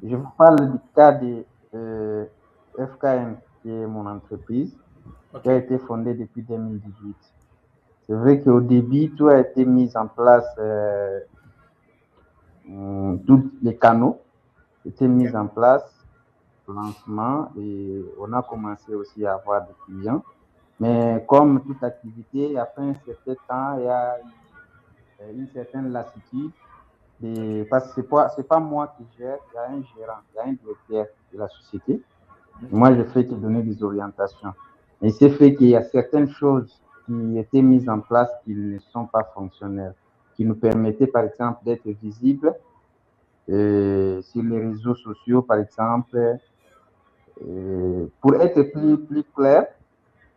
Je vous parle du cas de FKM, qui est mon entreprise, qui Ok. a été fondée depuis 2018. C'est vrai qu'au début, tout a été mis en place, tous les canaux étaient mis Ok. en place, lancement, et on a commencé aussi à avoir des clients. Ok. Mais comme toute activité, après un certain temps, il y a une certaine lassitude. Ok. Parce que c'est pas moi qui gère, il y a un gérant, il y a un directeur de la société. Ok. Moi, je fais que donner des orientations. Et c'est fait qu'il y a certaines choses qui étaient mises en place qui ne sont pas fonctionnelles, qui nous permettaient, par exemple, d'être visibles sur les réseaux sociaux, par exemple. Pour être plus clair,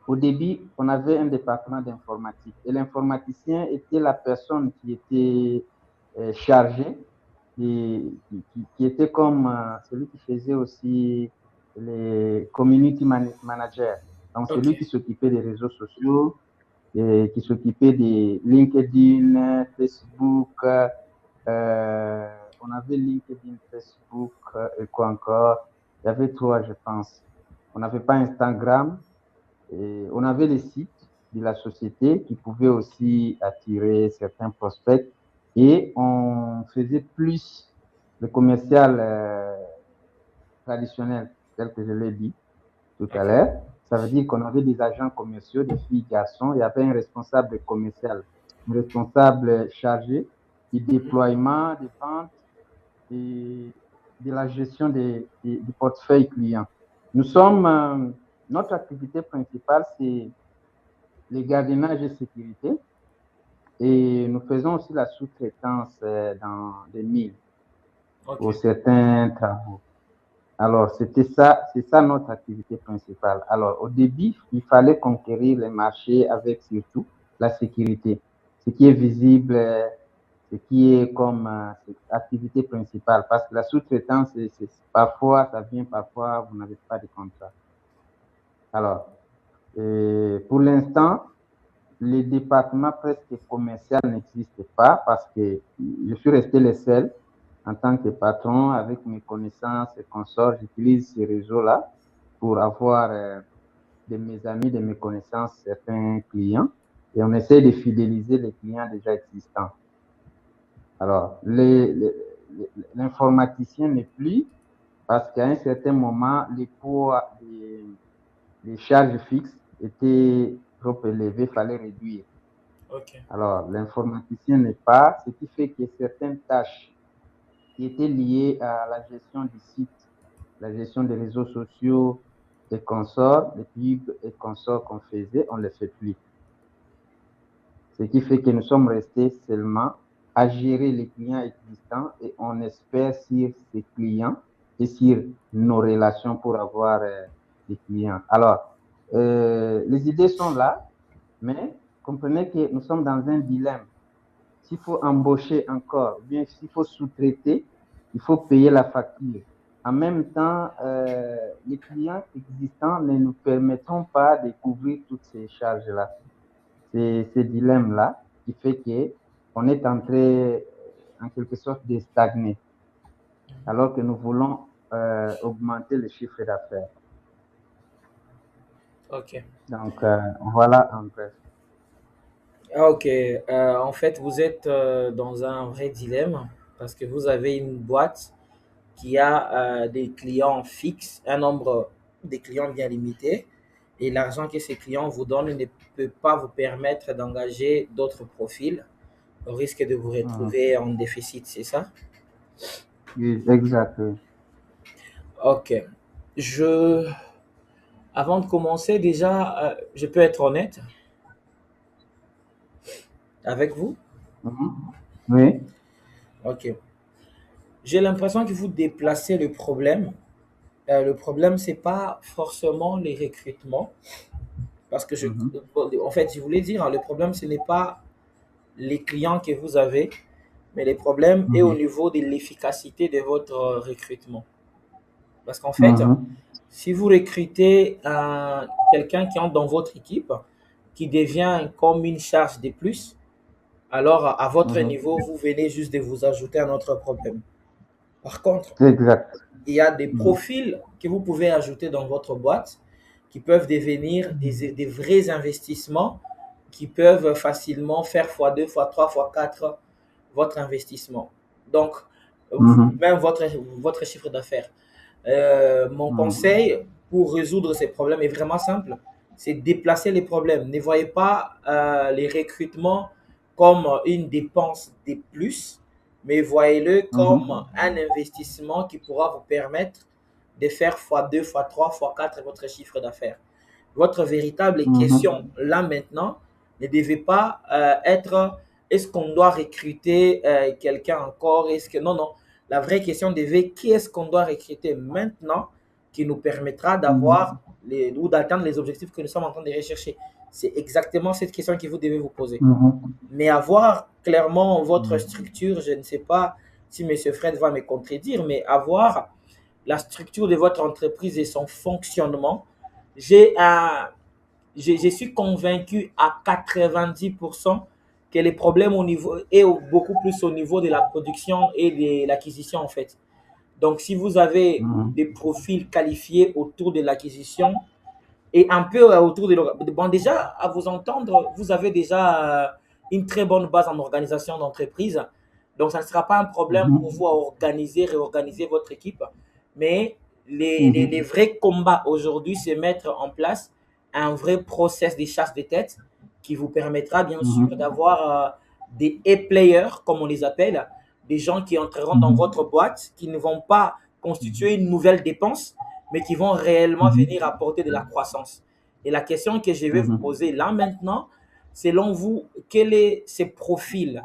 au début, on avait un département d'informatique et l'informaticien était la personne qui était chargée, qui était comme celui qui faisait aussi les community managers. Donc, c'est lui qui Ok. s'occupait des réseaux sociaux, et qui s'occupait des LinkedIn, Facebook. On avait LinkedIn, Facebook et quoi encore. Il y avait trois, je pense. On n'avait pas Instagram. Et on avait les sites de la société qui pouvaient aussi attirer certains prospects et on faisait plus le commercial traditionnel, tel que je l'ai dit tout à Ok. l'heure. Ça veut dire qu'on avait des agents commerciaux, des filles, garçons. Il y avait un responsable commercial, un responsable chargé du déploiement, des ventes et de la gestion du portefeuille client. Nous sommes, notre activité principale, c'est le gardiennage et sécurité. Et nous faisons aussi la sous-traitance dans des mines Ok. pour certains travaux. Alors, c'est ça notre activité principale. Alors, au début, il fallait conquérir les marchés avec surtout la sécurité, ce qui est visible, ce qui est comme activité principale. Parce que la sous-traitance, parfois, ça vient, parfois, vous n'avez pas de contrat. Alors, pour l'instant, les départements presque commerciaux n'existent pas parce que je suis resté le seul en tant que patron avec mes connaissances et consorts. J'utilise ces réseaux-là pour avoir de mes amis, de mes connaissances, certains clients et on essaie de fidéliser les clients déjà existants. Alors, l'informaticien n'est plus parce qu'à un certain moment, les poids des charges fixes étaient trop élevés, il fallait réduire. Ok. Alors, l'informaticien n'est pas, ce qui fait que certaines tâches qui étaient liées à la gestion du site, la gestion des réseaux sociaux, des consorts, des pubs et consorts qu'on faisait, on ne les fait plus. Ce qui fait que nous sommes restés seulement à gérer les clients existants et on espère sur ces clients et sur nos relations pour avoir des clients. Alors, les idées sont là, mais comprenez que nous sommes dans un dilemme. S'il faut embaucher encore, bien s'il faut sous-traiter, il faut payer la facture. En même temps, les clients existants ne nous permettront pas de couvrir toutes ces charges-là. C'est ce dilemme-là qui fait qu'on est en train, en quelque sorte, de stagner, alors que nous voulons augmenter le chiffre d'affaires. Ok. Donc, voilà en bref. Ah, ok. En fait, vous êtes dans un vrai dilemme parce que vous avez une boîte qui a des clients fixes, un nombre de clients bien limité, et l'argent que ces clients vous donnent ne peut pas vous permettre d'engager d'autres profils au risque de vous Mhm. retrouver en déficit, c'est ça? Oui, exact. Oui. Ok. Je, Avant de commencer, déjà, je peux être honnête avec vous? Mhm. Oui. Ok. J'ai l'impression que vous déplacez le problème. Le problème, c'est pas forcément les recrutements, parce que Mhm. en fait, je voulais dire, hein, le problème, ce n'est pas les clients que vous avez, mais le problème est au Mhm. niveau de l'efficacité de votre recrutement. Parce qu'en fait, Mhm. si vous recrutez quelqu'un qui entre dans votre équipe, qui devient comme une charge de plus, alors à votre Mhm. niveau, vous venez juste de vous ajouter un autre problème. Par contre, C'est exact. il y a des Mhm. profils que vous pouvez ajouter dans votre boîte qui peuvent devenir des vrais investissements qui peuvent facilement faire x2, x3, x4 votre investissement. Donc, Mhm. même votre chiffre d'affaires. Mon Mhm. conseil pour résoudre ces problèmes est vraiment simple, c'est déplacer les problèmes. Ne voyez pas les recrutements comme une dépense de plus, mais voyez-le comme Mhm. un investissement qui pourra vous permettre de faire x2, x3, x4 votre chiffre d'affaires. Votre véritable question Mhm. là maintenant ne devait pas être est-ce qu'on doit recruter quelqu'un encore? Est-ce que non, non. La vraie question devait qui est-ce qu'on doit recruter maintenant qui nous permettra Mhm. d'avoir ou d'atteindre les objectifs que nous sommes en train de rechercher. C'est exactement cette question que vous devez vous poser. Mhm. Mais avoir clairement votre Mhm. structure, je ne sais pas si M. Fred va me contredire, mais avoir la structure de votre entreprise et son fonctionnement, j'ai un, je suis convaincu à 90% que les problèmes au niveau est beaucoup plus au niveau de la production et de l'acquisition en fait. Donc, si vous avez des Mhm. profils qualifiés autour de l'acquisition et un peu autour de bon, déjà à vous entendre, vous avez déjà une très bonne base en organisation d'entreprise. Donc, ça ne sera pas un problème pour vous Mhm. à organiser, réorganiser votre équipe. Mais les Mhm. vrais combats aujourd'hui, c'est mettre en place un vrai process de chasse de tête qui vous permettra bien sûr Mhm. d'avoir des A-players, comme on les appelle, des gens qui entreront dans votre Mhm. boîte, qui ne vont pas constituer une nouvelle dépense, mais qui vont réellement venir Mhm. apporter de la croissance. Et la question que je vais vous Mhm. poser là maintenant, selon vous, quel est ces profils?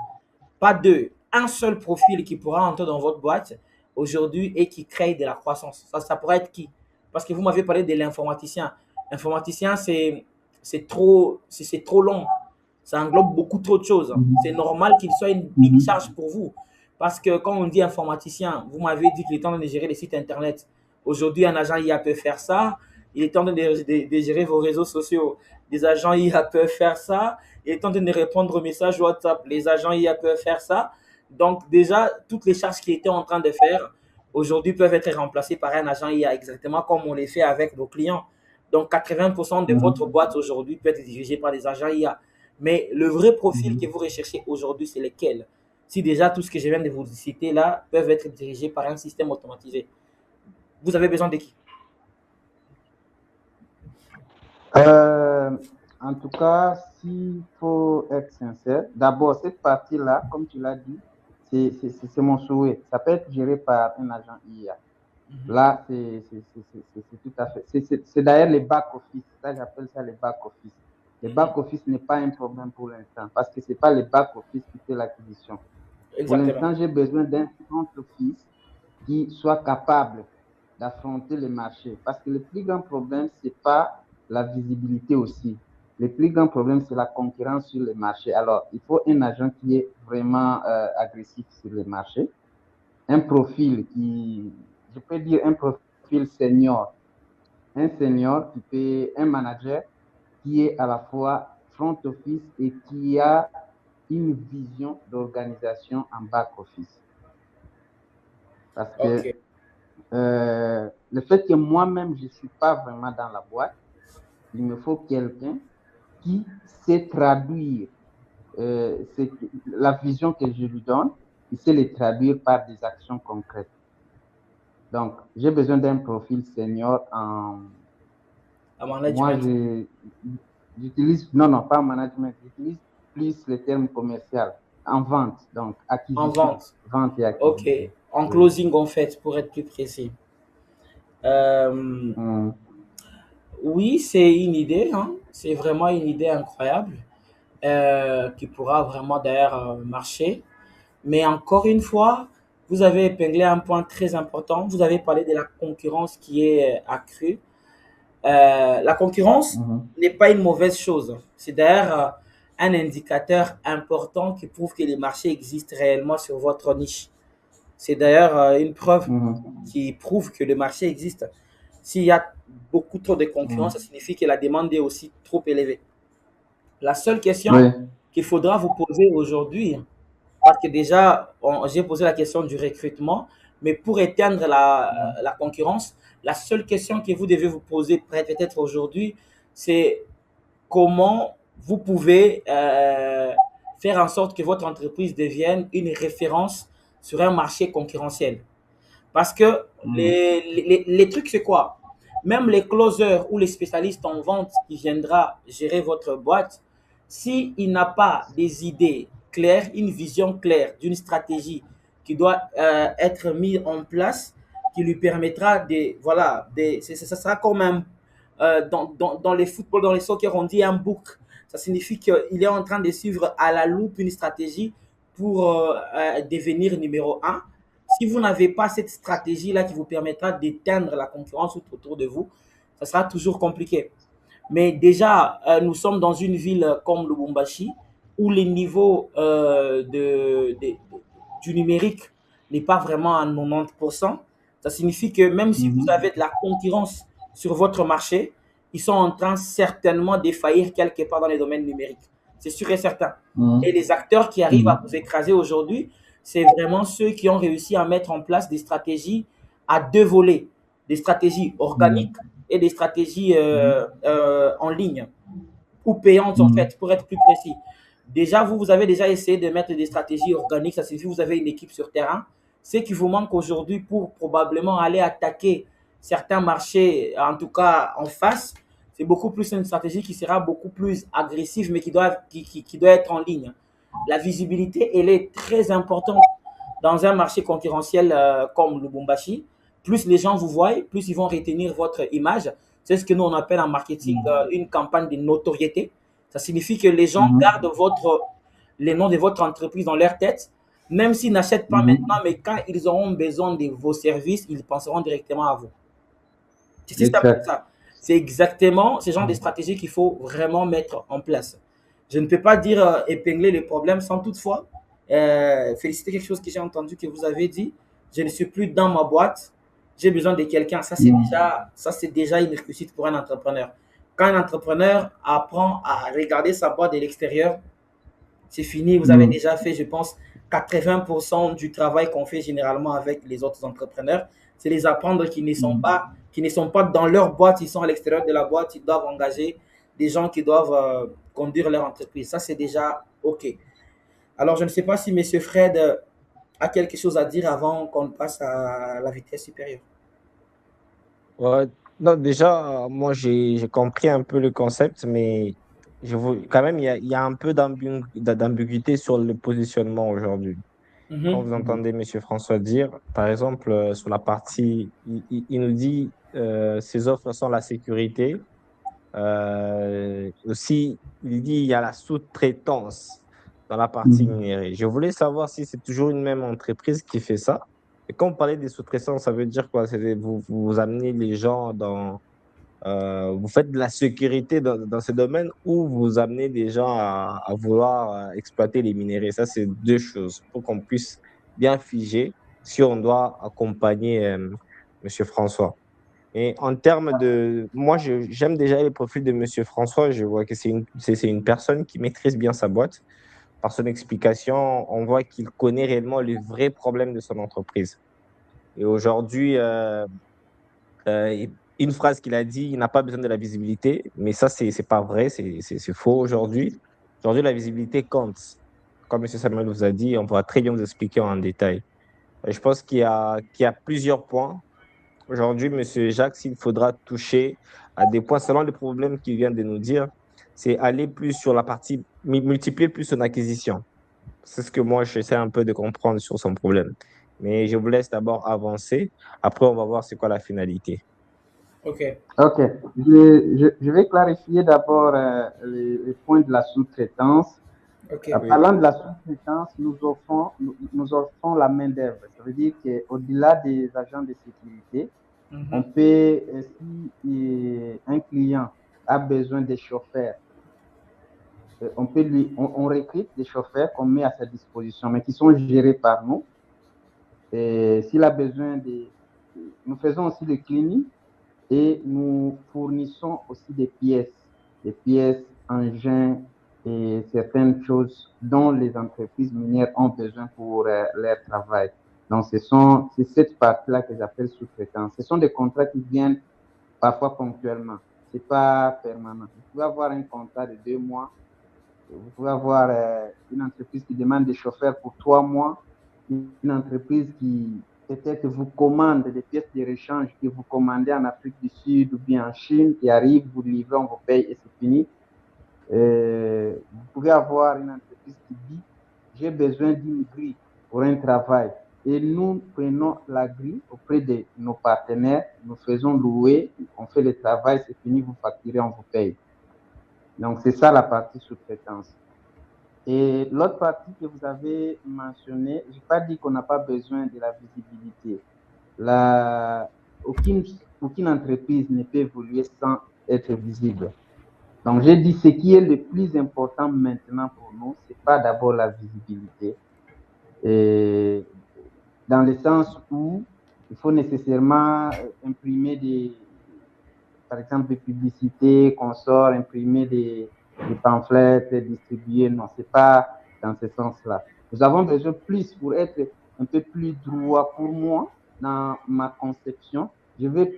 Pas deux, un seul profil qui pourra entrer dans votre boîte aujourd'hui et qui crée de la croissance. Ça pourrait être qui? Parce que vous m'avez parlé de l'informaticien. L'informaticien, c'est trop long. Ça englobe beaucoup trop de choses. C'est Mhm. normal qu'il soit une big charge Mhm. pour vous. Parce que quand on dit informaticien, vous m'avez dit qu'il est en train de gérer les sites internet. Aujourd'hui, un agent IA peut faire ça. Il est en train de gérer vos réseaux sociaux. Des agents IA peuvent faire ça. Il est en train de répondre aux messages WhatsApp. Les agents IA peuvent faire ça. Donc, déjà, toutes les charges qu'il était en train de faire aujourd'hui peuvent être remplacées par un agent IA, exactement comme on les fait avec nos clients. Donc, 80% de votre Mhm. boîte aujourd'hui peut être dirigée par des agents IA. Mais le vrai profil que Mhm. vous recherchez aujourd'hui, c'est lequel? Si déjà tout ce que je viens de vous citer là peuvent être dirigés par un système automatisé, vous avez besoin de qui? Euh, En tout cas, s'il faut être sincère, d'abord, cette partie-là, comme tu l'as dit, c'est mon souhait. Ça peut être géré par un agent IA. Là, c'est tout à fait. C'est d'ailleurs les back-office. Ça, j'appelle ça les back-office. Les back-office n'est pas un problème pour l'instant parce que ce n'est pas les back-office qui fait l'acquisition. Pour Exactement. l'instant, j'ai besoin d'un front-office qui soit capable d'affronter le marché. Parce que le plus grand problème, ce n'est pas la visibilité aussi. Le plus grand problème, c'est la concurrence sur le marché. Alors, il faut un agent qui est vraiment agressif sur le marché, un profil qui, je peux dire un profil senior, un senior qui peut, un manager qui est à la fois front office et qui a une vision d'organisation en back office. Parce Ok. que le fait que moi-même, je ne suis pas vraiment dans la boîte, il me faut quelqu'un qui sait traduire la vision que je lui donne, il sait les traduire par des actions concrètes. Donc, j'ai besoin d'un profil senior en... À Moi, management. j'utilise, non, non, pas en management, j'utilise plus le terme commercial, en vente, donc En acquisition, vente. vente et Ok. acquisition. En Oui. closing, en fait, pour être plus précis. Euh, Hum. oui, c'est une idée, hein. C'est vraiment une idée incroyable qui pourra vraiment d'ailleurs marcher. Mais encore une fois, vous avez épinglé un point très important. Vous avez parlé de la concurrence qui est accrue. La concurrence Mhm. n'est pas une mauvaise chose. C'est d'ailleurs un indicateur important qui prouve que les marchés existent réellement sur votre niche. C'est d'ailleurs une preuve Mhm. qui prouve que le marché existe. S'il y a beaucoup trop de concurrence, ça Mhm. signifie que la demande est aussi trop élevée. La seule question Oui. qu'il faudra vous poser aujourd'hui, parce que déjà, j'ai posé la question du recrutement, Mais pour éteindre la concurrence, la seule question que vous devez vous poser peut-être aujourd'hui, c'est comment vous pouvez faire en sorte que votre entreprise devienne une référence sur un marché concurrentiel. Parce que les trucs, c'est quoi? Même les closers ou les spécialistes en vente qui viendra gérer votre boîte, s'il n'a pas des idées claires, une vision claire d'une stratégie qui doit être mise en place, qui lui permettra de, voilà, ça sera comme un, dans les footballs, dans les soccer, on dit un book. Ça signifie qu'il est en train de suivre à la loupe une stratégie pour devenir numéro un. Si vous n'avez pas cette stratégie-là qui vous permettra d'éteindre la concurrence autour de vous, ça sera toujours compliqué. Mais déjà, nous sommes dans une ville comme Lubumbashi où les niveaux du numérique n'est pas vraiment à 90%. Ça signifie que même si vous avez de la concurrence sur votre marché, ils sont en train certainement de faillir quelque part dans les domaines numériques. C'est sûr et certain. Et les acteurs qui arrivent à vous écraser aujourd'hui, c'est vraiment ceux qui ont réussi à mettre en place des stratégies à deux volets, des stratégies organiques et des stratégies en ligne ou payantes en fait, pour être plus précis. Déjà, vous avez déjà essayé de mettre des stratégies organiques, ça signifie que vous avez une équipe sur terrain. Ce qui vous manque aujourd'hui pour probablement aller attaquer certains marchés, en tout cas en face, c'est beaucoup plus une stratégie qui sera beaucoup plus agressive, mais qui doit être en ligne. La visibilité, elle est très importante dans un marché concurrentiel comme Lubumbashi. Plus les gens vous voient, plus ils vont retenir votre image. C'est ce que nous, on appelle en marketing une campagne de notoriété. Ça signifie que les gens gardent les noms de votre entreprise dans leur tête, même s'ils n'achètent pas maintenant, mais quand ils auront besoin de vos services, ils penseront directement à vous. C'est ça. C'est exactement ce genre de stratégie qu'il faut vraiment mettre en place. Je ne peux pas dire épingler les problèmes sans toutefois féliciter quelque chose que j'ai entendu que vous avez dit. Je ne suis plus dans ma boîte, j'ai besoin de quelqu'un. Ça, c'est déjà une réussite pour un entrepreneur. Quand un entrepreneur apprend à regarder sa boîte de l'extérieur, c'est fini. Vous avez déjà fait, je pense, 80% du travail qu'on fait généralement avec les autres entrepreneurs. C'est les apprendre qui ne sont pas dans leur boîte, ils sont à l'extérieur de la boîte, ils doivent engager des gens qui doivent conduire leur entreprise. Ça, c'est déjà OK. Alors, je ne sais pas si M. Fred a quelque chose à dire avant qu'on passe à la vitesse supérieure. Ouais, non, déjà, moi, j'ai compris un peu le concept, mais quand même, il y a un peu d'ambiguïté sur le positionnement aujourd'hui. Quand vous entendez M. François dire, par exemple, sur la partie, il nous dit ces offres sont la sécurité. Aussi, il dit il y a la sous-traitance dans la partie minérée. Je voulais savoir si c'est toujours une même entreprise qui fait ça. Et quand vous parlez des sous-traitants, ça veut dire quoi? Vous amenez les gens vous faites de la sécurité dans ce domaine ou vous amenez des gens à vouloir exploiter les minéraux. Ça, c'est deux choses pour qu'on puisse bien figer si on doit accompagner Monsieur François. Et en termes de... Moi, j'aime déjà les profils de Monsieur François. Je vois que c'est une personne qui maîtrise bien sa boîte. Par son explication, on voit qu'il connaît réellement les vrais problèmes de son entreprise. Et aujourd'hui, une phrase qu'il a dit, il n'a pas besoin de la visibilité, mais ça, c'est pas vrai, c'est faux aujourd'hui. Aujourd'hui, la visibilité compte. Comme M. Samuel vous a dit, on pourra très bien vous expliquer en détail. Et je pense qu'il y a plusieurs points. Aujourd'hui, M. Jacques, s'il faudra toucher à des points selon les problèmes qu'il vient de nous dire, c'est aller plus sur la partie, multiplier plus son acquisition. C'est ce que moi, j'essaie un peu de comprendre sur son problème. Mais je vous laisse d'abord avancer. Après, on va voir c'est quoi la finalité. OK. OK. Je vais clarifier d'abord les points de la sous-traitance. OK. Parlant de la sous-traitance, nous offrons la main-d'œuvre. Ça veut dire qu'au-delà des agents de sécurité, on peut, si un client a besoin de chauffeurs, on recrute des chauffeurs qu'on met à sa disposition, mais qui sont gérés par nous. Et s'il a besoin nous faisons aussi le cleaning et nous fournissons aussi des pièces, engins et certaines choses dont les entreprises minières ont besoin pour leur travail. Donc, c'est cette partie-là que j'appelle sous-traitance. Ce sont des contrats qui viennent parfois ponctuellement. Ce n'est pas permanent. Vous pouvez avoir un contrat de 2 mois. Vous pouvez avoir une entreprise qui demande des chauffeurs pour 3 mois. Une entreprise qui peut-être vous commande des pièces de rechange que vous commandez en Afrique du Sud ou bien en Chine, qui arrivent, vous livrez, on vous paye et c'est fini. Vous pouvez avoir une entreprise qui dit j'ai besoin d'une grille pour un travail et nous prenons la grille auprès de nos partenaires, nous faisons louer, on fait le travail, c'est fini, vous facturez, on vous paye. Donc c'est ça la partie sous-traitance. Et l'autre partie que vous avez mentionnée, je n'ai pas dit qu'on n'a pas besoin de la visibilité. Aucune entreprise ne peut évoluer sans être visible. Donc, j'ai dit ce qui est le plus important maintenant pour nous, ce n'est pas d'abord la visibilité. Et dans le sens où il faut nécessairement imprimer par exemple, des publicités qu'on sort, imprimer des pamphlets, distribuer. Non, ce n'est pas dans ce sens-là. Nous avons besoin plus pour être un peu plus droit pour moi dans ma conception. Je vais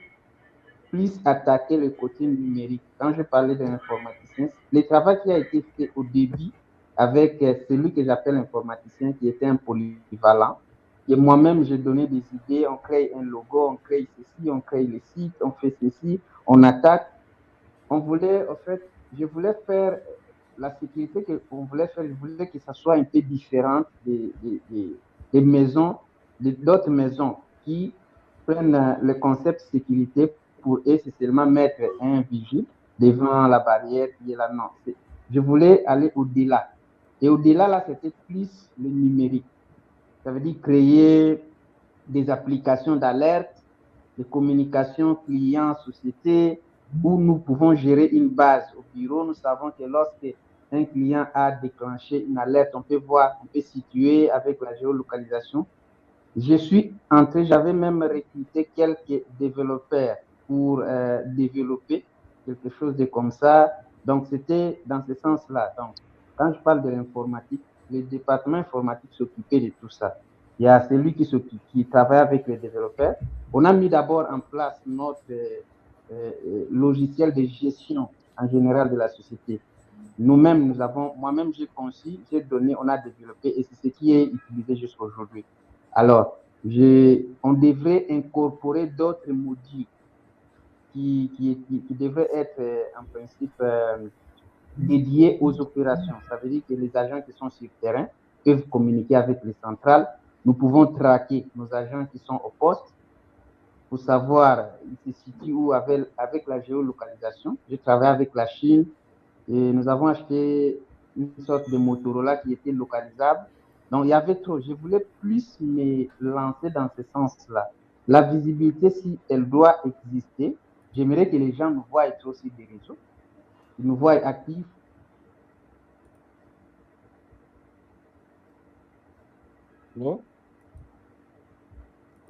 plus attaquer le côté numérique. Quand je parlais de l'informaticien, le travail qui a été fait au début avec celui que j'appelle informaticien, qui était un polyvalent, et moi-même, j'ai donné des idées, on crée un logo, on crée ceci, on crée le site, on fait ceci, on attaque. On voulait, en fait, je voulais faire la sécurité qu'on voulait faire, je voulais que ça soit un peu différent des maisons, d'autres maisons qui prennent le concept sécurité. Pour eux, c'est seulement mettre un vigile devant la barrière qui est là. Non, je voulais aller au-delà. Et au-delà, là, c'était plus le numérique. Ça veut dire créer des applications d'alerte, de communication client-société, où nous pouvons gérer une base. Au bureau, nous savons que lorsque un client a déclenché une alerte, on peut voir, on peut situer avec la géolocalisation. J'avais même recruté quelques développeurs pour développer quelque chose de comme ça. Donc, c'était dans ce sens-là. Donc, quand je parle de l'informatique, le département informatique s'occupait de tout ça. Il y a celui qui travaille avec les développeurs. On a mis d'abord en place notre logiciel de gestion en général de la société. Nous-mêmes, moi-même, j'ai conçu, j'ai donné, on a développé et c'est ce qui est utilisé jusqu'à aujourd'hui. Alors, on devrait incorporer d'autres modules qui devraient être en principe dédiés aux opérations. Ça veut dire que les agents qui sont sur le terrain peuvent communiquer avec les centrales. Nous pouvons traquer nos agents qui sont au poste pour savoir ils se situent où avec la géolocalisation. Je travaille avec la Chine et nous avons acheté une sorte de Motorola qui était localisable. Donc, il y avait trop. Je voulais plus me lancer dans ce sens-là. La visibilité, si elle doit exister, j'aimerais que les gens nous voient être aussi des réseaux, qu'ils nous voient actifs. Mais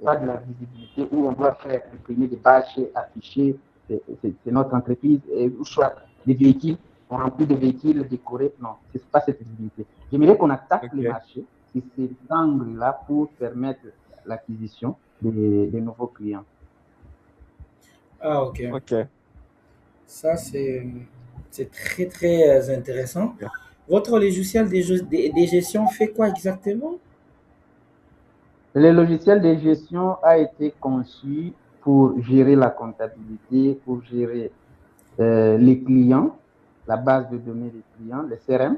pas de la visibilité où on doit faire imprimer des badges, afficher, c'est notre entreprise, ou soit des véhicules, on remplit des véhicules décorés. Non, ce n'est pas cette visibilité. J'aimerais qu'on attaque le marché sur cet angle-là pour permettre l'acquisition des nouveaux clients. Ah, ok. Ok. Ça, c'est très, très intéressant. Votre logiciel de gestion fait quoi exactement? Le logiciel de gestion a été conçu pour gérer la comptabilité, pour gérer les clients, la base de données des clients, le CRM.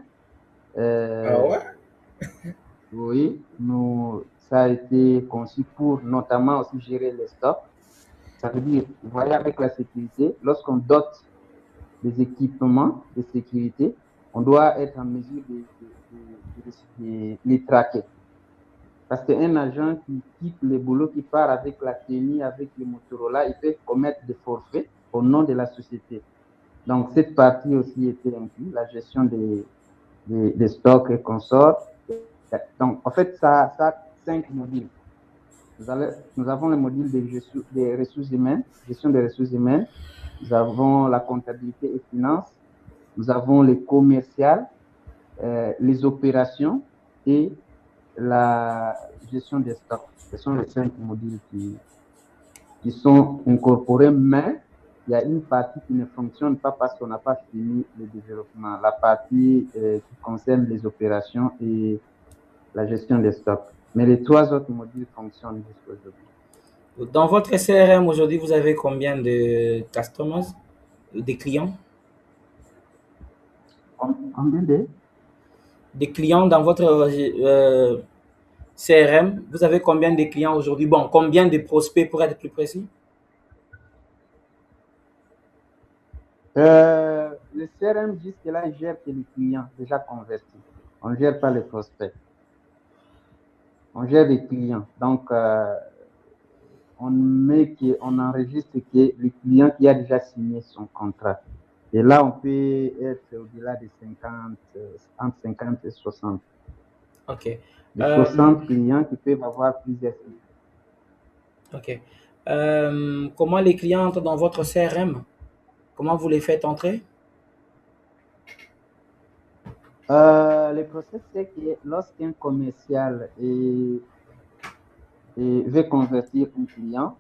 Ah ouais? Oui, ça a été conçu pour notamment aussi gérer les stocks. Ça veut dire, vous voyez, avec la sécurité, lorsqu'on dote des équipements de sécurité, on doit être en mesure de les traquer. Parce qu'un agent qui quitte le boulot, qui part avec la tenue, avec le Motorola, il peut commettre des forfaits au nom de la société. Donc, cette partie aussi était inclue, la gestion des stocks et consorts. Donc, en fait, ça a 5 modules. Nous avons le module des ressources humaines, gestion des ressources humaines. Nous avons la comptabilité et finance. Nous avons les commerciales, les opérations et la gestion des stocks. Ce sont les 5 modules qui sont incorporés, mais il y a une partie qui ne fonctionne pas parce qu'on n'a pas fini le développement. La partie qui concerne les opérations et la gestion des stocks. Mais les 3 autres modules fonctionnent jusqu'à aujourd'hui. Dans votre CRM aujourd'hui, vous avez combien de customers, des clients? Combien de? Des clients dans votre CRM, vous avez combien de clients aujourd'hui? Bon, combien de prospects pour être plus précis? Le CRM, jusque-là, gère que les clients déjà convertis. On ne gère pas les prospects. On gère les clients. Donc, on enregistre que le client qui a déjà signé son contrat. Et là, on peut être au-delà de 50, entre 50 et 60. OK. De 60 clients qui peuvent avoir plusieurs sites. OK. Comment les clients entrent dans votre CRM? Comment vous les faites entrer? Le process, c'est que lorsqu'un commercial veut convertir un client,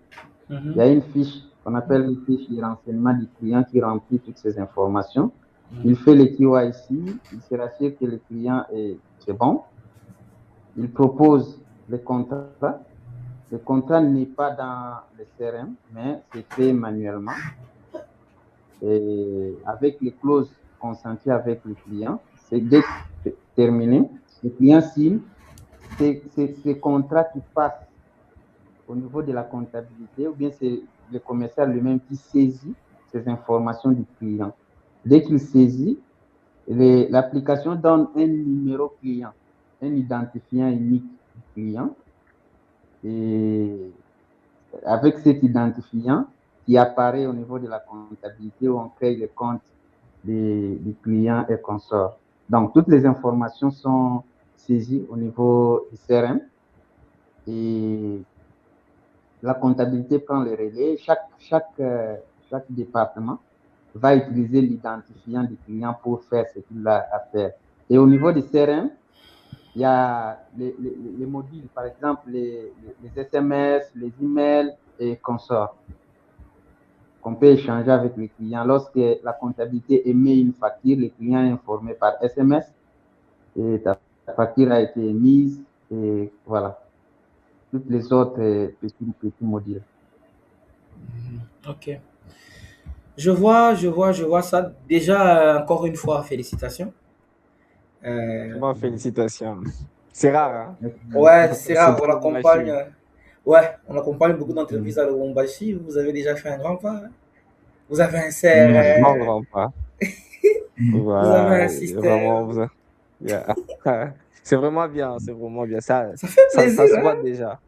il y a une fiche qu'on appelle une fiche de renseignement du client qui remplit toutes ces informations. Il fait le KYC, il se rassure que le client c'est bon. Il propose le contrat. Le contrat n'est pas dans le CRM, mais c'est fait manuellement. Et avec les clauses consenties avec le client, c'est dès que c'est terminé, le client signe. C'est ces contrats qui passent au niveau de la comptabilité, ou bien c'est le commercial lui-même qui saisit ces informations du client. Dès qu'il saisit, l'application donne un numéro client, un identifiant unique du client. Et avec cet identifiant qui apparaît au niveau de la comptabilité où on crée le compte des clients et consorts. Donc, toutes les informations sont saisies au niveau du CRM et la comptabilité prend le relais. Chaque département va utiliser l'identifiant du client pour faire ce qu'il a à faire. Et au niveau du CRM, il y a les modules, par exemple les SMS, les emails et consorts qu'on peut échanger avec les clients. Lorsque la comptabilité émet une facture, le client est informé par SMS et ta facture a été émise et voilà. Toutes les autres petits modules. OK. Je vois ça. Déjà, encore une fois, félicitations. Bon, félicitations. C'est rare, hein? Ouais, c'est rare, C'est on pas une machine. accompagne. Ouais, on accompagne beaucoup d'entreprises à Lubumbashi. Vous avez déjà fait un grand pas, hein. Vous avez un Grand, CRM, grand pas. vous avez Voilà, un vraiment, système. yeah. C'est vraiment bien, c'est vraiment bien. Ça fait Ça plaisir, se voit hein? déjà.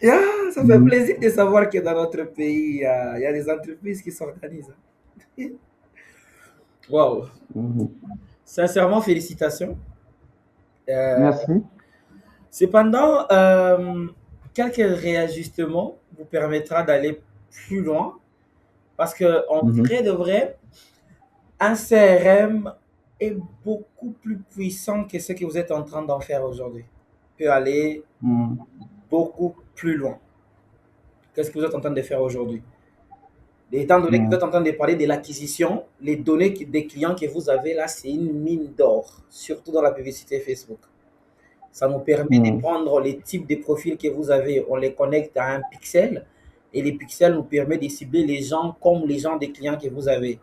Yeah, ça fait plaisir de savoir que dans notre pays, il y a des entreprises qui s'organisent, hein. Wow. Sincèrement, félicitations. Euh, Merci. Cependant, quelques réajustements vous permettra d'aller plus loin parce que en vrai de vrai, un CRM est beaucoup plus puissant que ce que vous êtes en train d'en faire aujourd'hui. Il peut aller beaucoup plus loin. Qu'est-ce que vous êtes en train de faire aujourd'hui? Étant donné que vous êtes en train de parler de l'acquisition, les données des clients que vous avez là, c'est une mine d'or, surtout dans la publicité Facebook. Ça nous permet de prendre les types de profils que vous avez, on les connecte à un pixel et les pixels nous permettent de cibler les gens comme les gens des clients que vous avez.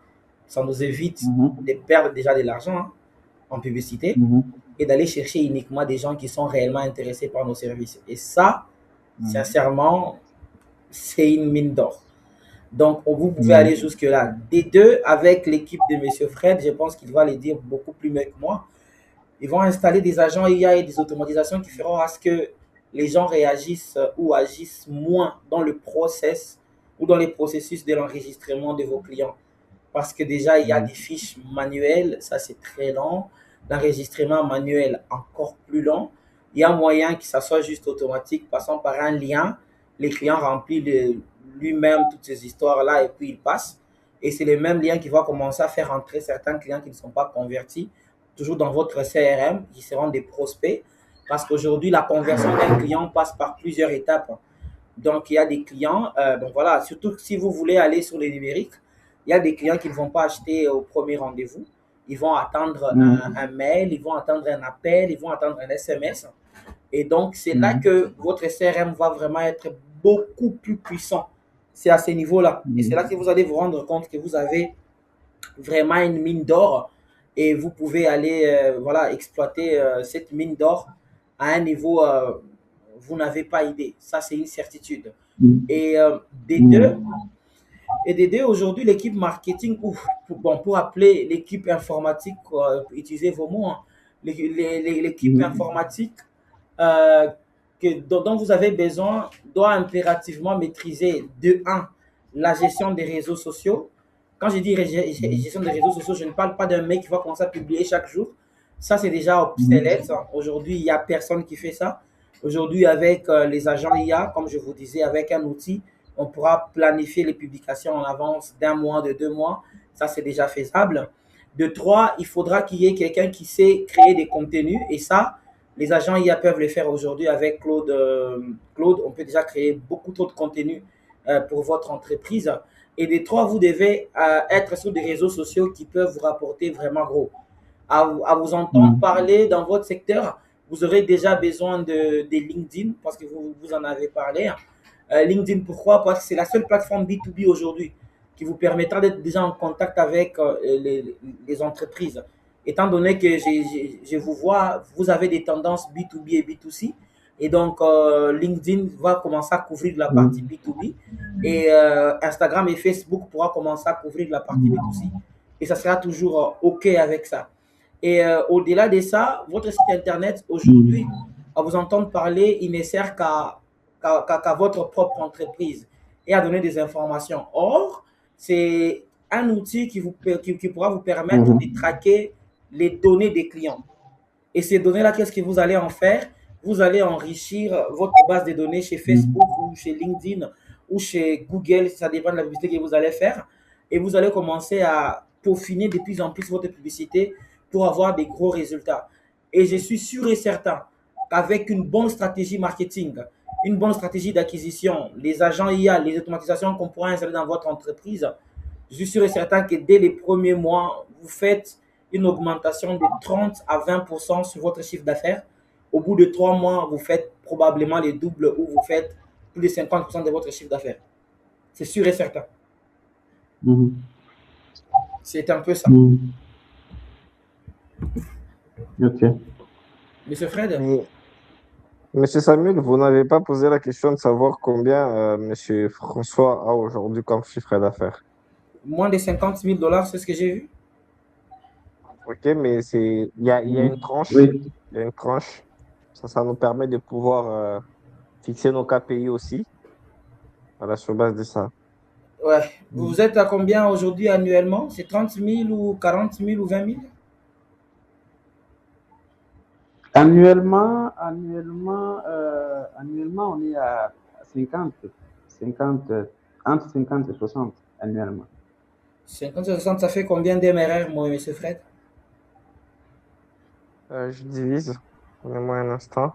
Ça nous évite de perdre déjà de l'argent, hein, en publicité et d'aller chercher uniquement des gens qui sont réellement intéressés par nos services. Et ça, sincèrement, c'est une mine d'or. Donc, vous pouvez aller jusque-là. Des deux, avec l'équipe de M. Fred, je pense qu'il va les dire beaucoup plus mieux que moi. Ils vont installer des agents IA et des automatisations qui feront à ce que les gens réagissent ou agissent moins dans le process ou dans les processus de l'enregistrement de vos clients. Parce que déjà, il y a des fiches manuelles, ça c'est très lent. L'enregistrement manuel, encore plus long. Il y a moyen que ça soit juste automatique, passant par un lien. Les clients remplissent lui-même toutes ces histoires-là et puis il passe. Et c'est le même lien qui va commencer à faire entrer certains clients qui ne sont pas convertis, toujours dans votre CRM, qui seront des prospects. parce qu'aujourd'hui, la conversion d'un client passe par plusieurs étapes. Donc, il y a des clients, donc voilà, surtout si vous voulez aller sur le numérique, il y a des clients qui ne vont pas acheter au premier rendez-vous. Ils vont attendre un mail, ils vont attendre un appel, ils vont attendre un SMS. Et donc, c'est là que votre CRM va vraiment être beaucoup plus puissant. C'est à ce niveau-là. Et c'est là que vous allez vous rendre compte que vous avez vraiment une mine d'or et vous pouvez aller voilà, exploiter cette mine d'or à un niveau, vous n'avez pas idée. Ça, c'est une certitude. Et des deux, aujourd'hui, l'équipe marketing, bon, pour appeler l'équipe informatique, utilisez vos mots, hein, l'équipe informatique dont vous avez besoin doit impérativement maîtriser de un la gestion des réseaux sociaux. Quand je dis gestion des réseaux sociaux, je ne parle pas d'un mec qui va commencer à publier chaque jour. Ça, c'est déjà obsolète. Aujourd'hui, il n'y a personne qui fait ça. Aujourd'hui, avec les agents IA, comme je vous disais, avec un outil, on pourra planifier les publications en avance d'un mois, de 2 mois. Ça, c'est déjà faisable. De trois, il faudra qu'il y ait quelqu'un qui sait créer des contenus. Et ça, les agents IA peuvent le faire aujourd'hui avec Claude. Claude, on peut déjà créer beaucoup trop de contenu pour votre entreprise. Et des trois, vous devez être sur des réseaux sociaux qui peuvent vous rapporter vraiment gros. À vous entendre parler dans votre secteur, vous aurez déjà besoin de LinkedIn parce que vous en avez parlé. LinkedIn, pourquoi? Parce que c'est la seule plateforme B2B aujourd'hui qui vous permettra d'être déjà en contact avec les entreprises. Étant donné que je vous vois, vous avez des tendances B2B et B2C. Et donc, LinkedIn va commencer à couvrir la partie B2B. Et Instagram et Facebook pourra commencer à couvrir la partie B2C. Et ça sera toujours OK avec ça. Et au-delà de ça, votre site Internet, aujourd'hui, à vous entendre parler, il ne sert qu'à votre propre entreprise et à donner des informations. Or, c'est un outil qui pourra vous permettre de traquer les données des clients. Et ces données-là, qu'est-ce que vous allez en faire? Vous allez enrichir votre base de données chez Facebook ou chez LinkedIn ou chez Google, ça dépend de la publicité que vous allez faire. Et vous allez commencer à peaufiner de plus en plus votre publicité pour avoir des gros résultats. Et je suis sûr et certain qu'avec une bonne stratégie marketing, une bonne stratégie d'acquisition, les agents IA, les automatisations qu'on pourra installer dans votre entreprise, je suis sûr et certain que dès les premiers mois, vous faites une augmentation de 30 à 20% sur votre chiffre d'affaires. Au bout de 3 mois, vous faites probablement le double ou vous faites plus de 50% de votre chiffre d'affaires. C'est sûr et certain. C'est un peu ça. Ok. Monsieur Fred? Mais, Monsieur Samuel, vous n'avez pas posé la question de savoir combien Monsieur François a aujourd'hui comme chiffre d'affaires. Moins de 50 000 $, c'est ce que j'ai vu. Ok, mais il y a une tranche. Oui. Il y a une tranche. Ça nous permet de pouvoir fixer nos KPI aussi. Voilà, sur base de ça. Ouais. Vous êtes à combien aujourd'hui annuellement? C'est 30 000 ou 40 000 ou 20 000? Annuellement, on est à 50, entre 50 et 60 annuellement. 50 et 60, ça fait combien d'MRR, moi, monsieur Fred? Je divise. Donnez-moi un instant.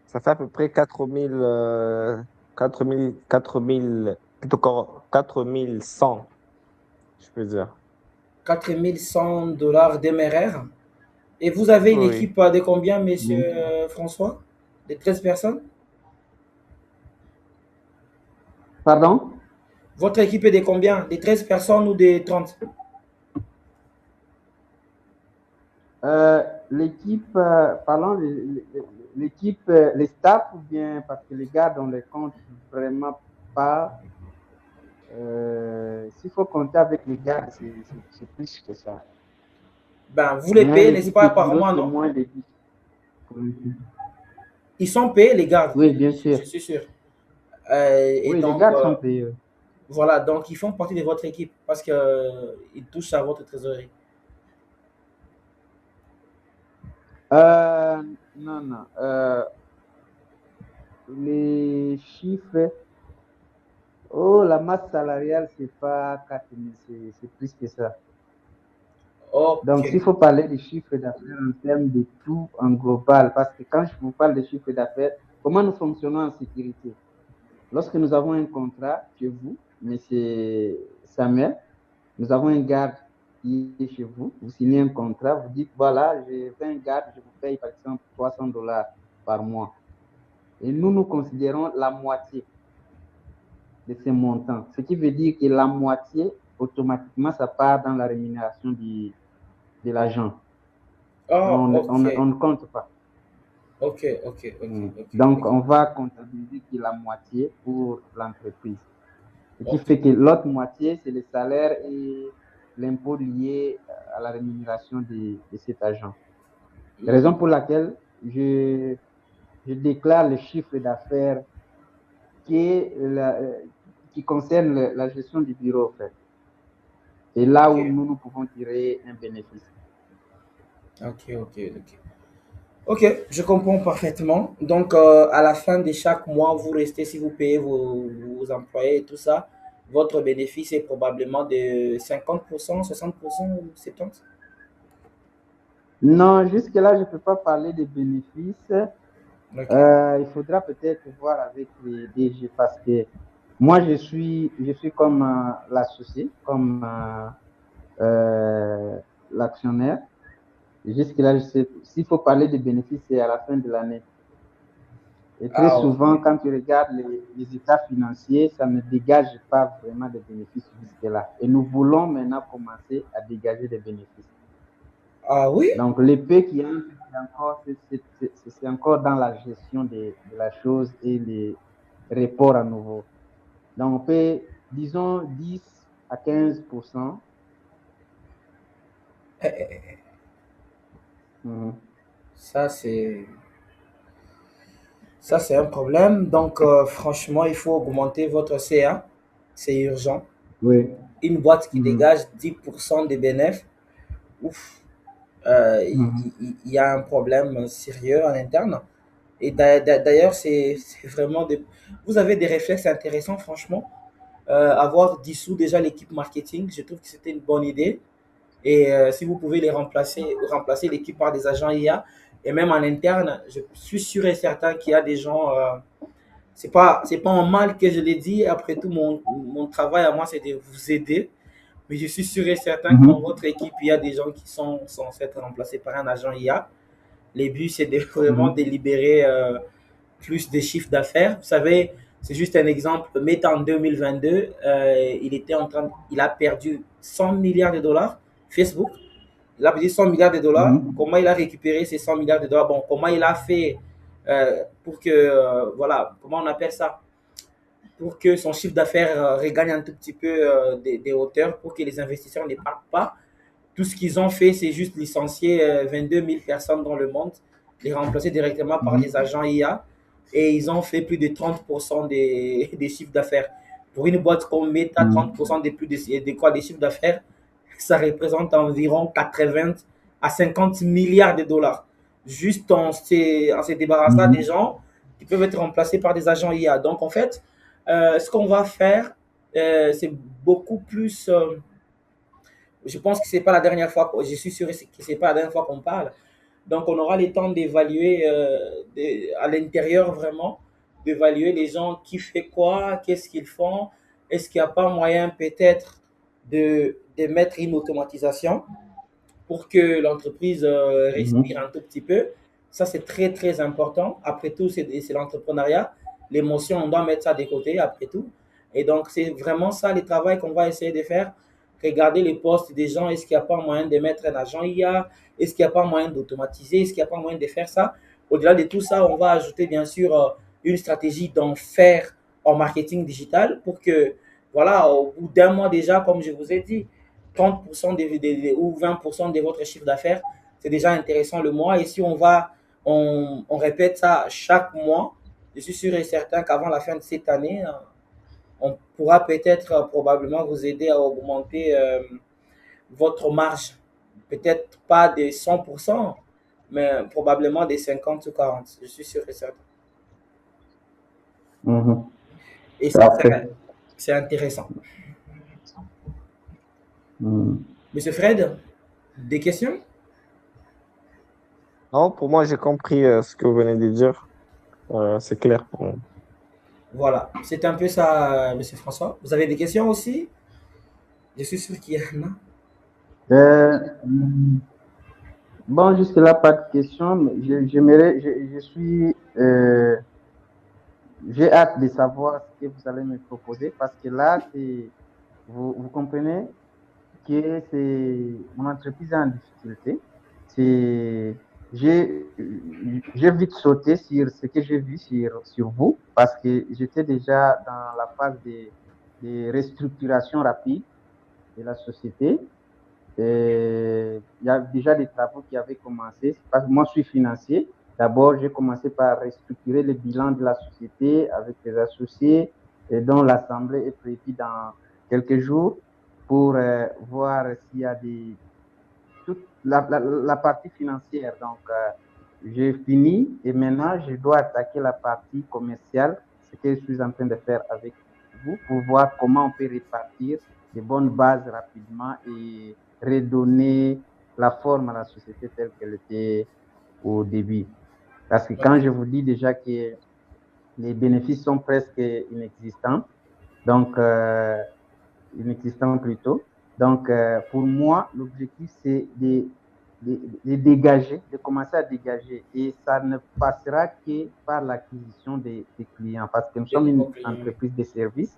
Ça fait à peu près 4100, je peux dire. 4100 $ d'MRR. Et vous avez une Oui. équipe de combien, monsieur François? De 13 personnes? Pardon? Votre équipe est de combien? De 13 personnes ou de 30? L'équipe, parlons de l'équipe, les staffs ou bien parce que les gars, on les compte vraiment pas. S'il faut compter avec les gars, c'est plus que ça. Ben, vous les Mais payez, n'est-ce l'équipe pas, de par pilote, mois, c'est non? moins de 10. Ils sont payés, les gars, Oui, bien sûr. je suis sûr. Et Oui, les donc, gars sont payés. voilà, donc ils font partie de votre équipe parce qu'ils touchent à votre trésorerie. Non, non. Les chiffres, oh, la masse salariale, c'est pas 4 000, c'est plus que ça. Donc, Ok. s'il faut parler de chiffre d'affaires en termes de tout en global, parce que quand je vous parle de chiffre d'affaires, comment nous fonctionnons en sécurité? Lorsque nous avons un contrat chez vous, Monsieur Samuel, nous avons un garde qui est chez vous, vous signez un contrat, vous dites, voilà, j'ai 20 gardes, je vous paye par exemple $300 par mois. Et nous considérons la moitié de ces montants. Ce qui veut dire que la moitié, automatiquement, ça part dans la rémunération de l'agent. Oh, ok. On ne compte pas. Ok, ok, ok, ok, Donc, ok. on va comptabiliser que la moitié pour l'entreprise. Ce qui Ok. fait que l'autre moitié, c'est le salaire et l'impôt lié à la rémunération de cet agent. Raison pour laquelle je déclare le chiffre d'affaires qui concerne la gestion du bureau, en fait. C'est là Ok, où nous pouvons tirer un bénéfice. ok, ok, ok. Ok, je comprends parfaitement. Donc, à la fin de chaque mois, vous restez, si vous payez vos employés et tout ça, votre bénéfice est probablement de 50%, 60% ou 70%. Non, jusque-là, je ne peux pas parler de bénéfices. Ok. Il faudra peut-être voir avec les DG parce que moi, je suis comme l'associé, comme l'actionnaire. Jusque-là, je sais, s'il faut parler de bénéfices, c'est à la fin de l'année. Et très Ah, souvent, ok. quand tu regardes les états financiers, ça ne dégage pas vraiment de bénéfices jusque-là. Et nous voulons maintenant commencer à dégager des bénéfices. Ah oui? Donc, l'épée qui entre, c'est encore dans la gestion de la chose et les reports à nouveau. Donc, on peut, disons, 10 à 15%. Mhm. Ça, c'est ça, c'est un problème. Donc, franchement, il faut augmenter votre CA. C'est urgent. Oui. Une boîte qui Mhm. dégage 10% des bénéfices, ouf, Mhm. il y a un problème sérieux en interne. Et d'ailleurs, c'est vraiment des... Vous avez des réflexes intéressants, franchement. Avoir dissous déjà l'équipe marketing, je trouve que c'était une bonne idée. Et si vous pouvez les remplacer l'équipe par des agents IA, et même en interne, je suis sûr et certain qu'il y a des gens... c'est pas en mal que je l'ai dit. Après tout, mon travail à moi, c'est de vous aider. Mais je suis sûr et certain que dans Mhm. votre équipe, il y a des gens qui sont censés être remplacés par un agent IA. Les buts, c'est de vraiment Mhm. délibérer plus de chiffres d'affaires. Vous savez, c'est juste un exemple. Meta en 2022, il a perdu 100 milliards de dollars. Facebook, il a perdu 100 milliards de dollars. Mhm. Comment il a récupéré ces 100 milliards de dollars? Bon, comment il a fait pour que, voilà, comment on appelle ça? Pour que son chiffre d'affaires regagne un tout petit peu des hauteurs, pour que les investisseurs ne partent pas. Tout ce qu'ils ont fait, c'est juste licencier 22 000 personnes dans le monde, les remplacer directement par des Mhm. agents IA, et ils ont fait plus de 30% des chiffres d'affaires. Pour une boîte comme Meta, Mhm. 30% des chiffres d'affaires, ça représente environ 80 à 50 milliards de dollars. Juste en se débarrassant des Mhm. gens qui peuvent être remplacés par des agents IA. Donc, en fait, ce qu'on va faire, c'est beaucoup plus je pense que c'est pas la dernière fois, je suis sûr que c'est pas la dernière fois qu'on parle. Donc, on aura le temps d'évaluer à l'intérieur vraiment, d'évaluer les gens qui fait quoi, qu'est-ce qu'ils font. Est-ce qu'il n'y a pas moyen peut-être de mettre une automatisation pour que l'entreprise respire Mhm. un tout petit peu? Ça, c'est très, très important. Après tout, c'est l'entrepreneuriat. L'émotion, on doit mettre ça de côté, après tout. Et donc, c'est vraiment ça le travail qu'on va essayer de faire. Regarder les postes des gens. Est-ce qu'il n'y a pas moyen de mettre un agent IA? Est-ce qu'il n'y a pas moyen d'automatiser? Est-ce qu'il n'y a pas moyen de faire ça? Au-delà de tout ça, on va ajouter bien sûr une stratégie d'enfer en marketing digital pour que, voilà, au bout d'un mois déjà, comme je vous ai dit, 30% ou 20% de votre chiffre d'affaires, c'est déjà intéressant le mois. Et si on répète ça chaque mois, je suis sûr et certain qu'avant la fin de cette année, on pourra peut-être probablement vous aider à augmenter votre marge. Peut-être pas des 100%, mais probablement des 50 ou 40. Je suis sûr et certain. Mhm. Et ça, Parfait. c'est intéressant. Mhm. Monsieur Fred, Des questions? Non, pour moi, j'ai compris ce que vous venez de dire. C'est clair pour moi. Voilà, c'est un peu ça, Monsieur François. Vous avez des questions aussi? Je suis sûr qu'il y en a. Euh, bon, jusque-là, pas de questions, mais je suis, j'ai hâte de savoir ce que vous allez me proposer parce que là, vous comprenez que c'est mon entreprise est en difficulté. C'est, j'ai, j'ai vite sauté sur ce que j'ai vu sur vous parce que j'étais déjà dans la phase de restructuration rapide de la société. Et il y a déjà des travaux qui avaient commencé. Parce que moi, je suis financier. D'abord, j'ai commencé par restructurer le bilan de la société avec les associés, et dont l'assemblée est prévue dans quelques jours pour voir s'il y a toute la partie financière. Donc, j'ai fini et maintenant, je dois attaquer la partie commerciale, ce que je suis en train de faire avec vous pour voir comment on peut répartir les bonnes bases rapidement et redonner la forme à la société telle qu'elle était au début. Parce que quand je vous dis déjà que les bénéfices sont presque inexistants, donc inexistants plutôt. Donc, pour moi, l'objectif, c'est de dégager, de commencer à dégager. Et ça ne passera que par l'acquisition des clients. Parce que nous sommes une entreprise de services.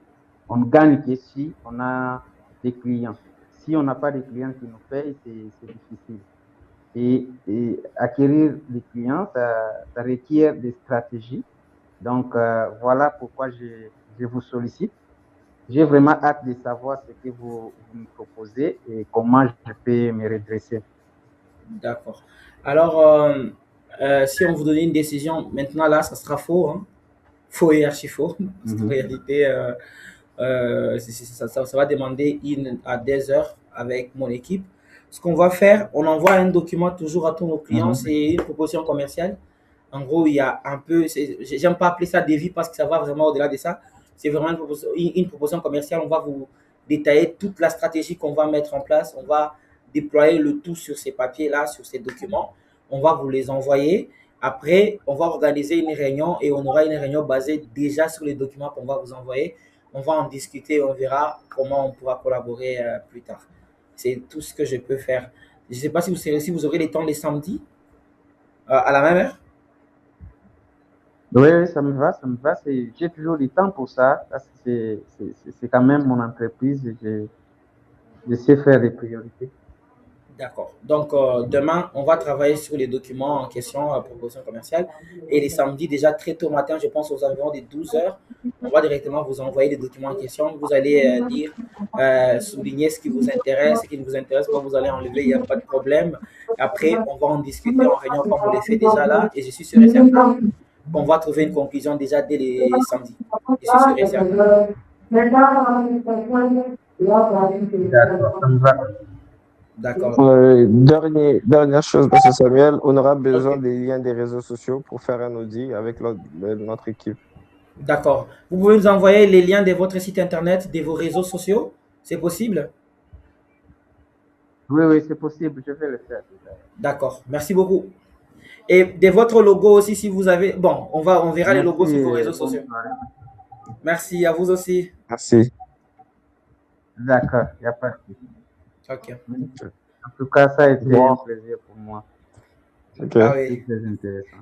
On ne gagne que si on a des clients. Si on n'a pas de clients qui nous payent, c'est difficile. Et acquérir des clients, ça requiert des stratégies. Donc, voilà pourquoi je vous sollicite. J'ai vraiment hâte de savoir ce que vous me proposez et comment je peux me redresser. D'accord. Alors, si on vous donnait une décision, maintenant là, ça sera faux, hein? Faux et archi faux. Parce qu'en réalité, ça va demander 1 à 2 heures avec mon équipe. Ce qu'on va faire, on envoie un document toujours à tous nos clients, c'est une proposition commerciale. En gros, il y a un peu, j'aime pas appeler ça devis parce que ça va vraiment au-delà de ça. C'est vraiment une proposition commerciale. On va vous détailler toute la stratégie qu'on va mettre en place. On va déployer le tout sur ces papiers-là, sur ces documents. On va vous les envoyer. Après, on va organiser une réunion et on aura une réunion basée déjà sur les documents qu'on va vous envoyer. On va en discuter, on verra comment on pourra collaborer plus tard. C'est tout ce que je peux faire. Je ne sais pas si vous aurez les temps les samedis à la même heure. Oui, ça me va, ça me va. J'ai toujours du temps pour ça, parce que c'est quand même mon entreprise et je sais faire des priorités. D'accord. Donc, demain, on va travailler sur les documents en question à proposition commerciale. Et les samedis, déjà très tôt matin, je pense aux environs des 12 heures, on va directement vous envoyer les documents en question. Vous allez dire, souligner ce qui vous intéresse, ce qui ne vous intéresse pas, vous allez enlever, il n'y a pas de problème. Après, on va en discuter en réunion comme on le fait déjà là. Et je suis sûr et certain qu'on va trouver une conclusion déjà dès les samedis. Je suis sûr et certain. D'accord, ça me va. D'accord. Dernière chose, M. Samuel, on aura besoin Ok. des liens des réseaux sociaux pour faire un audit avec notre équipe. D'accord. Vous pouvez nous envoyer les liens de votre site internet, de vos réseaux sociaux. C'est possible? Oui, oui, c'est possible, je vais le faire. D'accord. Merci beaucoup. Et de votre logo aussi, si vous avez. Bon, on verra les logos Merci sur vos et réseaux bonne sociaux. soirée. Merci à vous aussi. Merci. D'accord, il n'y a pas de souci. Ok. En tout cas, ça a été Bon. un plaisir pour moi. Ok. Ah C'est oui. très intéressant.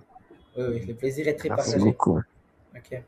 Oui, oui. Le plaisir est très Merci partagé. beaucoup. Ok.